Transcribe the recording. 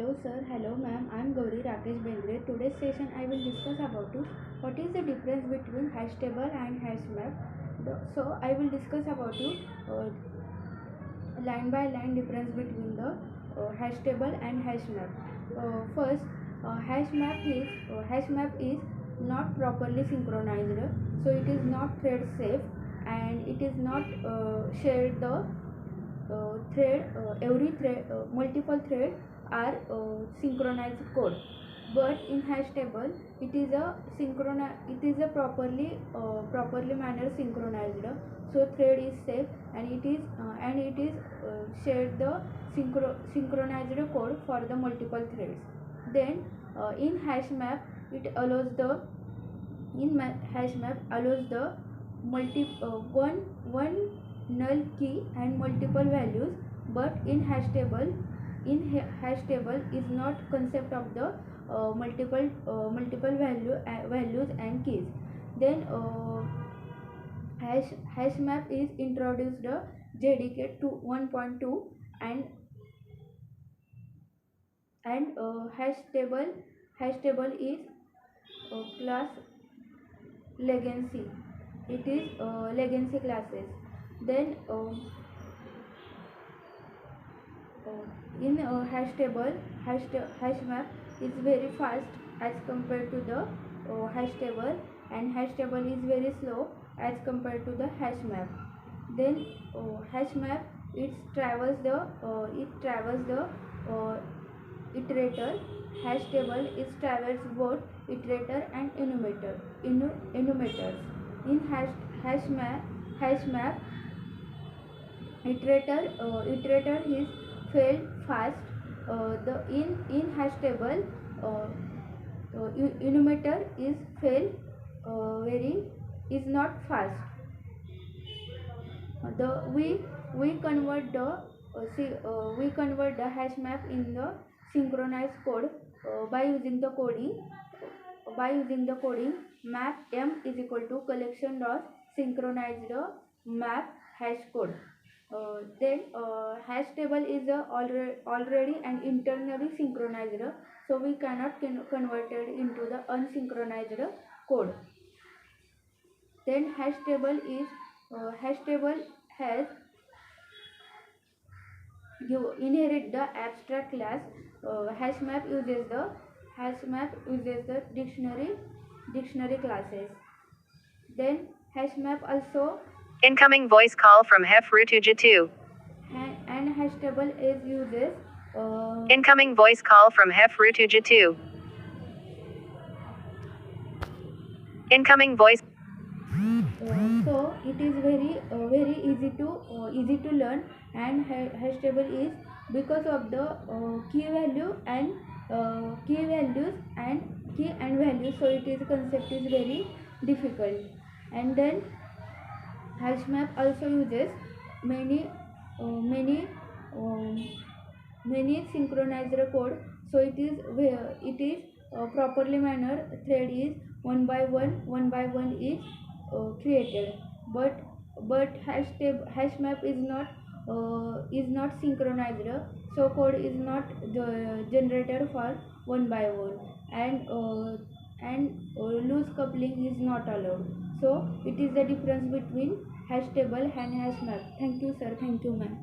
Hello sir, hello ma'am. I am Gauri Rakesh Bendre. Today's session I will discuss about what is the difference between hash table and hash map. So I will discuss about uh, line by line difference between the hash table and hash map. First, hash map is not properly synchronized, so it is not thread safe and it is not shared the every thread multiple thread are synchronized code, but in hash table it is a properly manner synchronized, so thread is safe and it is shared the synchronized code for the multiple threads. Then in hash map it allows the hash map allows the one null key and multiple values, but in hash table is not concept of the multiple values and keys. Then hash map is introduced JDK to 1.2, and hash table is class legacy. It is legacy classes. Then in hash map is very fast as compared to the hash table, and hash table is very slow as compared to the hash map. Then hash map it travels the iterator. Hash table is travels both iterator and enumerators. In hash map iterator is failed fast. The in hash table enumerator is fail very is not fast. The we convert the we convert the hash map in the synchronized code by using the coding map m is equal to collection dot synchronized map hash code. Then hash table is already and internally synchronized, so we cannot convert it into the unsynchronized code. Then hash table has you inherit the abstract class. Hash map uses the dictionary classes. Then hash map also Incoming voice call from Hef Rutuja 2. and hash table is uses Incoming voice call from Hef Rutuja 2. Incoming voice. so it is very easy to learn, and hash table is because of the key values and key and value, so it is concept is very difficult. And then hash map also uses many um, many synchronized code, so it is properly manner thread is one by one is created, but hash map is not synchronized, so code is not generated for one by one, and loose coupling is not allowed. So it is the difference between hash table and hash map. Thank you sir, thank you ma'am.